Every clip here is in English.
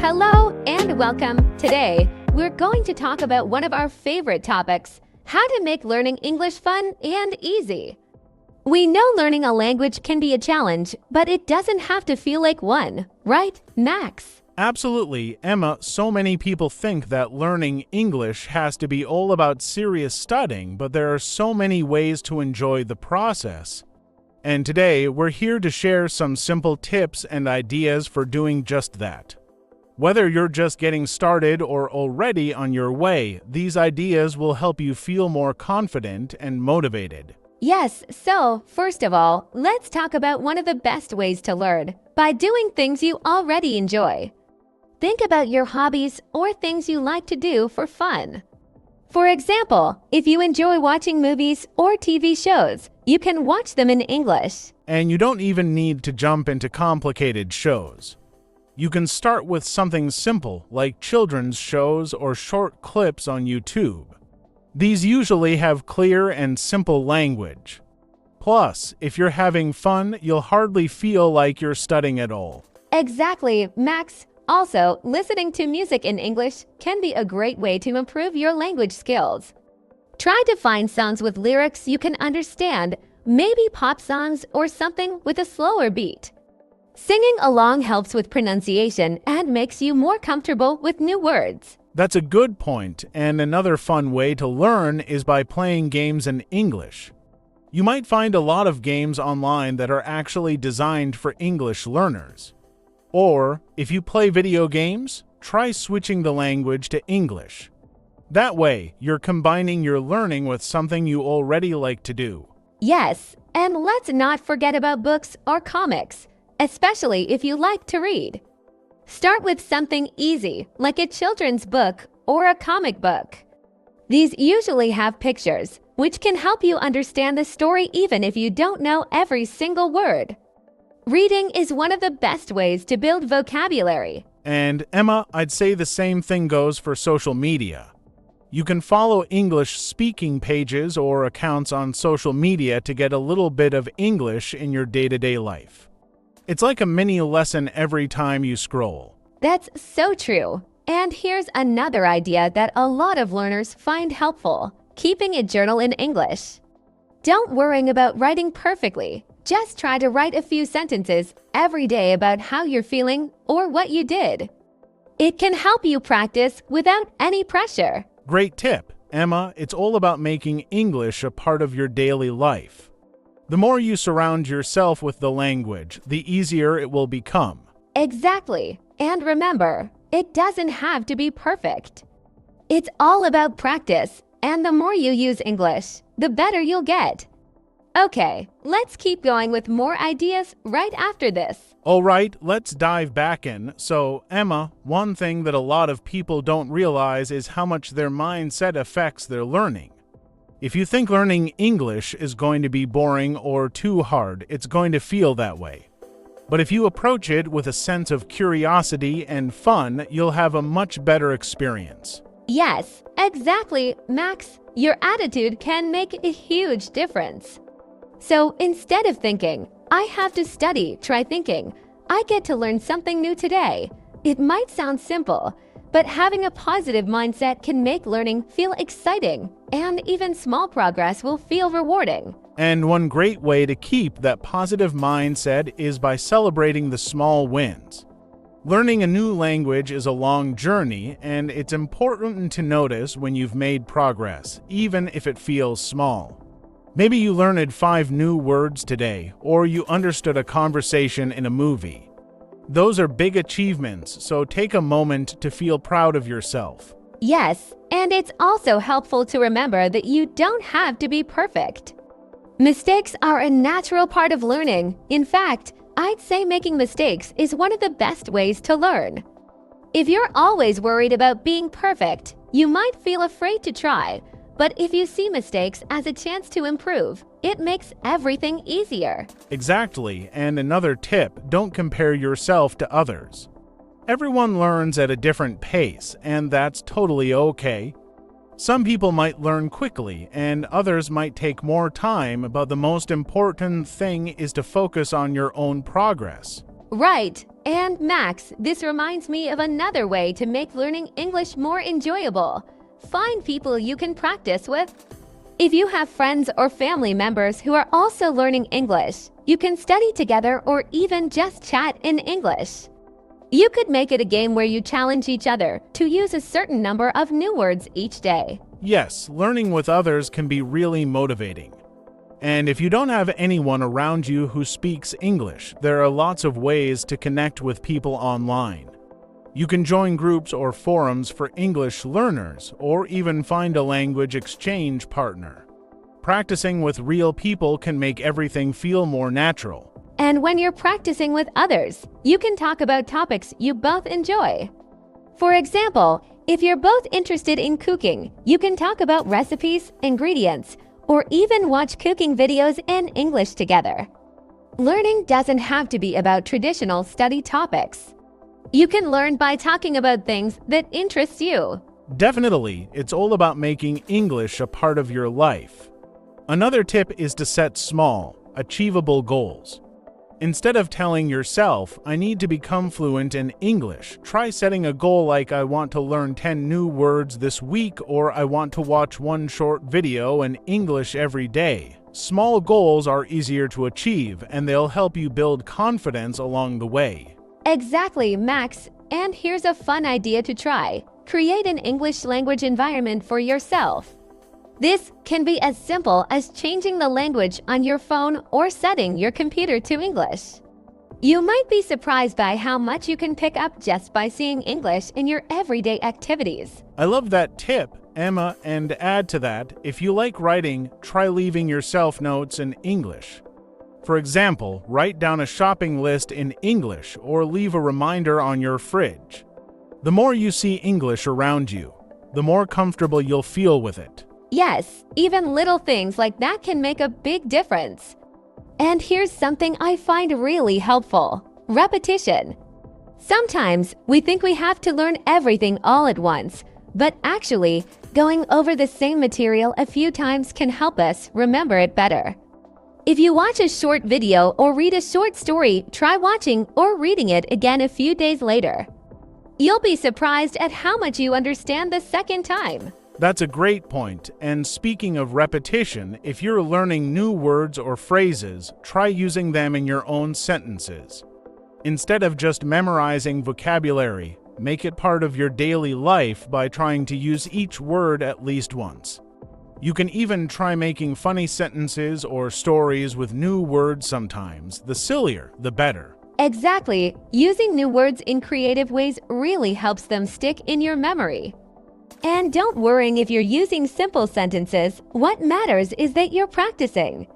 Hello and welcome. Today, we're going to talk about one of our favorite topics, how to make learning English fun and easy. We know learning a language can be a challenge, but it doesn't have to feel like one, right, Max? Absolutely, Emma. So many people think that learning English has to be all about serious studying, but there are so many ways to enjoy the process. And today, we're here to share some simple tips and ideas for doing just that. Whether you're just getting started or already on your way, these ideas will help you feel more confident and motivated. Yes, so first of all, let's talk about one of the best ways to learn, by doing things you already enjoy. Think about your hobbies or things you like to do for fun. For example, if you enjoy watching movies or TV shows, you can watch them in English. And you don't even need to jump into complicated shows. You can start with something simple like children's shows or short clips on YouTube. These usually have clear and simple language. Plus, if you're having fun, you'll hardly feel like you're studying at all. Exactly, Max. Also, listening to music in English can be a great way to improve your language skills. Try to find songs with lyrics you can understand, maybe pop songs or something with a slower beat. Singing along helps with pronunciation and makes you more comfortable with new words. That's a good point, and another fun way to learn is by playing games in English. You might find a lot of games online that are actually designed for English learners. Or, if you play video games, try switching the language to English. That way, you're combining your learning with something you already like to do. Yes, and let's not forget about books or comics, especially if you like to read. Start with something easy, like a children's book or a comic book. These usually have pictures, which can help you understand the story even if you don't know every single word. Reading is one of the best ways to build vocabulary. And Emma, I'd say the same thing goes for social media. You can follow English speaking pages or accounts on social media to get a little bit of English in your day-to-day life. It's like a mini lesson every time you scroll. That's so true. And here's another idea that a lot of learners find helpful: keeping a journal in English. Don't worry about writing perfectly. Just try to write a few sentences every day about how you're feeling or what you did. It can help you practice without any pressure. Great tip, Emma. It's all about making English a part of your daily life. The more you surround yourself with the language, the easier it will become. Exactly. And remember, it doesn't have to be perfect. It's all about practice, and the more you use English, the better you'll get. Okay, let's keep going with more ideas right after this. All right, let's dive back in. So, Emma, one thing that a lot of people don't realize is how much their mindset affects their learning. If you think learning English is going to be boring or too hard, it's going to feel that way. But if you approach it with a sense of curiosity and fun, you'll have a much better experience. Yes, exactly, Max. Your attitude can make a huge difference. So instead of thinking, I have to study, try thinking, I get to learn something new today. It might sound simple, but having a positive mindset can make learning feel exciting, and even small progress will feel rewarding. And one great way to keep that positive mindset is by celebrating the small wins. Learning a new language is a long journey, and it's important to notice when you've made progress, even if it feels small. Maybe you learned 5 new words today, or you understood a conversation in a movie. Those are big achievements, so take a moment to feel proud of yourself. Yes, and it's also helpful to remember that you don't have to be perfect. Mistakes are a natural part of learning. In fact, I'd say making mistakes is one of the best ways to learn. If you're always worried about being perfect, you might feel afraid to try. But if you see mistakes as a chance to improve, it makes everything easier. Exactly, and another tip, don't compare yourself to others. Everyone learns at a different pace, and that's totally okay. Some people might learn quickly, and others might take more time, but the most important thing is to focus on your own progress. Right, And Max, this reminds me of another way to make learning English more enjoyable. Find people you can practice with. If you have friends or family members who are also learning English, you can study together or even just chat in English. You could make it a game where you challenge each other to use a certain number of new words each day. Yes, learning with others can be really motivating. And if you don't have anyone around you who speaks English, there are lots of ways to connect with people online. You can join groups or forums for English learners, or even find a language exchange partner. Practicing with real people can make everything feel more natural. And when you're practicing with others, you can talk about topics you both enjoy. For example, if you're both interested in cooking, you can talk about recipes, ingredients, or even watch cooking videos in English together. Learning doesn't have to be about traditional study topics. You can learn by talking about things that interest you. Definitely, it's all about making English a part of your life. Another tip is to set small, achievable goals. Instead of telling yourself, I need to become fluent in English, try setting a goal like I want to learn 10 new words this week, or I want to watch one short video in English every day. Small goals are easier to achieve, and they'll help you build confidence along the way. Exactly, Max. And here's a fun idea to try. Create an English language environment for yourself. This can be as simple as changing the language on your phone or setting your computer to English. You might be surprised by how much you can pick up just by seeing English in your everyday activities. I love that tip, Emma, and add to that, if you like writing, try leaving yourself notes in English. For example, write down a shopping list in English or leave a reminder on your fridge. The more you see English around you, the more comfortable you'll feel with it. Yes, even little things like that can make a big difference. And here's something I find really helpful: repetition. Sometimes we think we have to learn everything all at once, but actually, going over the same material a few times can help us remember it better. If you watch a short video or read a short story, try watching or reading it again a few days later. You'll be surprised at how much you understand the second time. That's a great point. And speaking of repetition, if you're learning new words or phrases, try using them in your own sentences. Instead of just memorizing vocabulary, make it part of your daily life by trying to use each word at least once. You can even try making funny sentences or stories with new words sometimes. The sillier, the better. Exactly. Using new words in creative ways really helps them stick in your memory. And don't worry if you're using simple sentences. What matters is that you're practicing.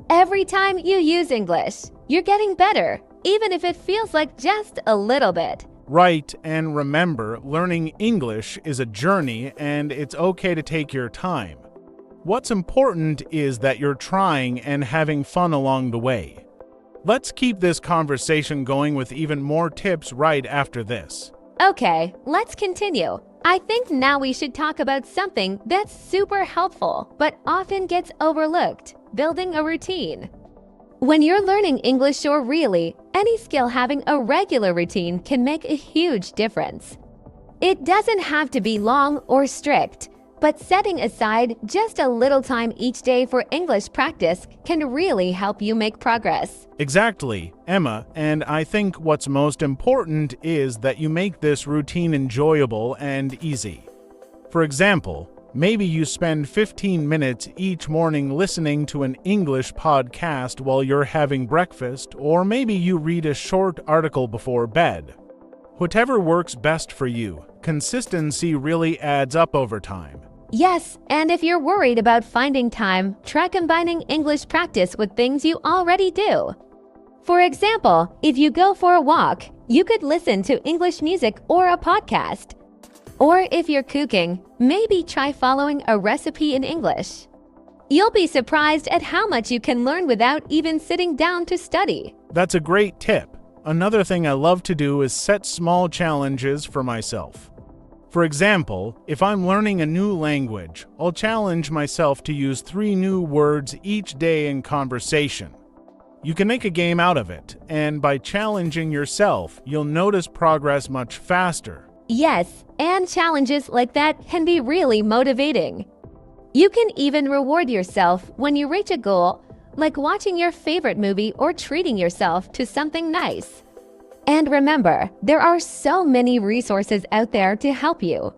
Every time you use English, you're getting better, even if it feels like just a little bit. Right, and remember, learning English is a journey and it's okay to take your time. What's important is that you're trying and having fun along the way. Let's keep this conversation going with even more tips right after this. Okay, let's continue. I think now we should talk about something that's super helpful but often gets overlooked: building a routine. When you're learning English, or really any skill, having a regular routine can make a huge difference. It doesn't have to be long or strict, but setting aside just a little time each day for English practice can really help you make progress. Exactly, Emma, and I think what's most important is that you make this routine enjoyable and easy. For example, maybe you spend 15 minutes each morning listening to an English podcast while you're having breakfast, or maybe you read a short article before bed. Whatever works best for you, consistency really adds up over time. Yes, and if you're worried about finding time, try combining English practice with things you already do. For example, if you go for a walk, you could listen to English music or a podcast. Or if you're cooking, maybe try following a recipe in English. You'll be surprised at how much you can learn without even sitting down to study. That's a great tip. Another thing I love to do is set small challenges for myself. For example, if I'm learning a new language, I'll challenge myself to use 3 new words each day in conversation. You can make a game out of it, and by challenging yourself, you'll notice progress much faster. Yes, and challenges like that can be really motivating. You can even reward yourself when you reach a goal, like watching your favorite movie or treating yourself to something nice. And remember, there are so many resources out there to help you.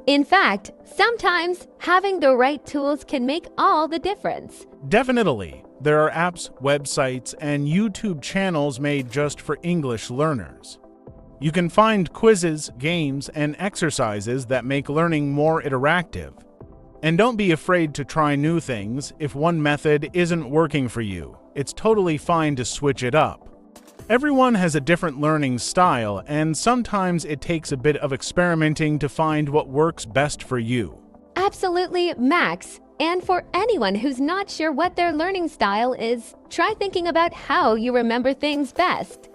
In fact, sometimes having the right tools can make all the difference. Definitely. There are apps, websites, and YouTube channels made just for English learners. You can find quizzes, games, and exercises that make learning more interactive. And don't be afraid to try new things if one method isn't working for you. It's totally fine to switch it up. Everyone has a different learning style, and sometimes it takes a bit of experimenting to find what works best for you. Absolutely, Max. And for anyone who's not sure what their learning style is, try thinking about how you remember things best.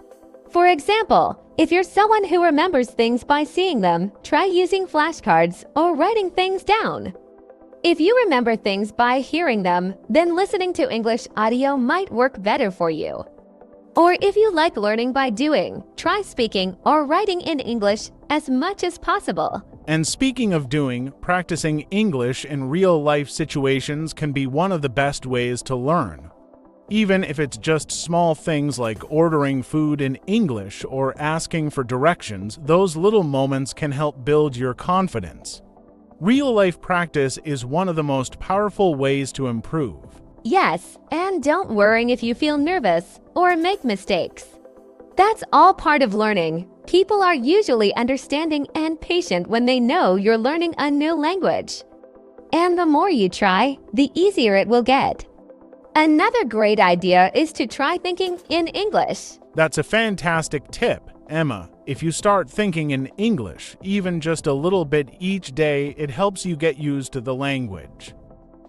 For example, if you're someone who remembers things by seeing them, try using flashcards or writing things down. If you remember things by hearing them, then listening to English audio might work better for you. Or if you like learning by doing, try speaking or writing in English as much as possible. And speaking of doing, practicing English in real-life situations can be one of the best ways to learn. Even if it's just small things like ordering food in English or asking for directions, those little moments can help build your confidence. Real-life practice is one of the most powerful ways to improve. Yes, and don't worry if you feel nervous or make mistakes. That's all part of learning. People are usually understanding and patient when they know you're learning a new language. And the more you try, the easier it will get. Another great idea is to try thinking in English. That's a fantastic tip, Emma. If you start thinking in English, even just a little bit each day, it helps you get used to the language.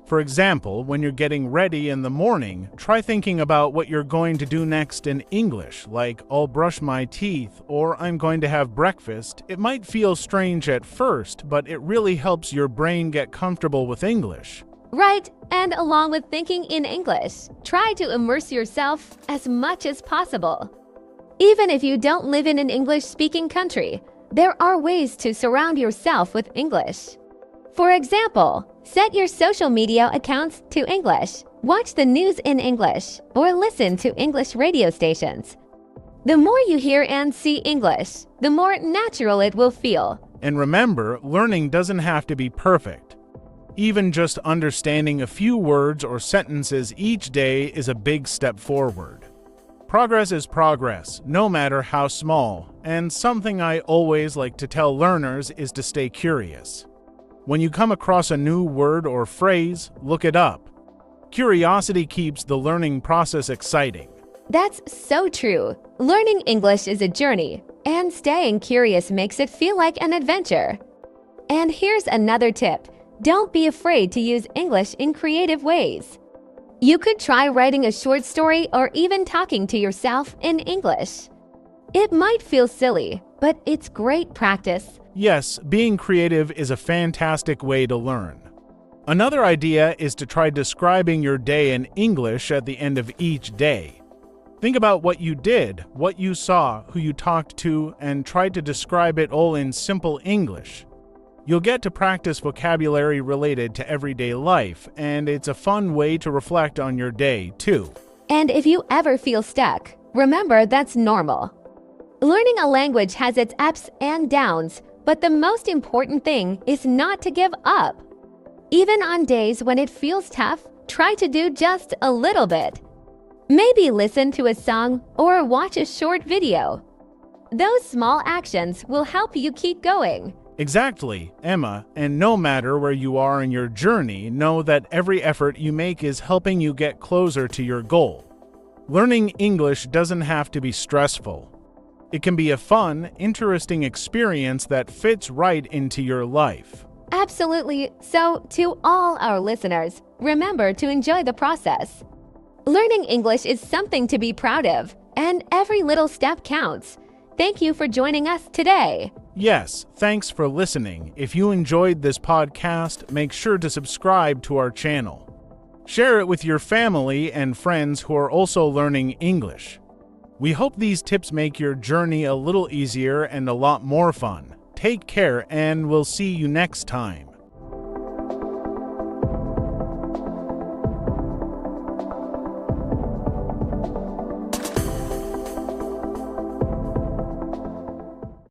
For example, when you're getting ready in the morning, try thinking about what you're going to do next in English, like I'll brush my teeth or I'm going to have breakfast. It might feel strange at first, but it really helps your brain get comfortable with English. Right, and along with thinking in English, try to immerse yourself as much as possible. Even if you don't live in an English-speaking country, there are ways to surround yourself with English. For example, set your social media accounts to English, watch the news in English, or listen to English radio stations. The more you hear and see English, the more natural it will feel. And remember, learning doesn't have to be perfect. Even just understanding a few words or sentences each day is a big step forward. Progress is progress, no matter how small, and something I always like to tell learners is to stay curious. When you come across a new word or phrase, look it up. Curiosity keeps the learning process exciting. That's so true. Learning English is a journey, and staying curious makes it feel like an adventure. And here's another tip. Don't be afraid to use English in creative ways. You could try writing a short story or even talking to yourself in English. It might feel silly, but it's great practice. Yes, being creative is a fantastic way to learn. Another idea is to try describing your day in English at the end of each day. Think about what you did, what you saw, who you talked to, and try to describe it all in simple English. You'll get to practice vocabulary related to everyday life, and it's a fun way to reflect on your day, too. And if you ever feel stuck, remember that's normal. Learning a language has its ups and downs, but the most important thing is not to give up. Even on days when it feels tough, try to do just a little bit. Maybe listen to a song or watch a short video. Those small actions will help you keep going. Exactly, Emma, and no matter where you are in your journey, know that every effort you make is helping you get closer to your goal. Learning English doesn't have to be stressful. It can be a fun, interesting experience that fits right into your life. Absolutely. So, to all our listeners, remember to enjoy the process. Learning English is something to be proud of, and every little step counts. Thank you for joining us today. Yes, thanks for listening. If you enjoyed this podcast, make sure to subscribe to our channel. Share it with your family and friends who are also learning English. We hope these tips make your journey a little easier and a lot more fun. Take care, and we'll see you next time.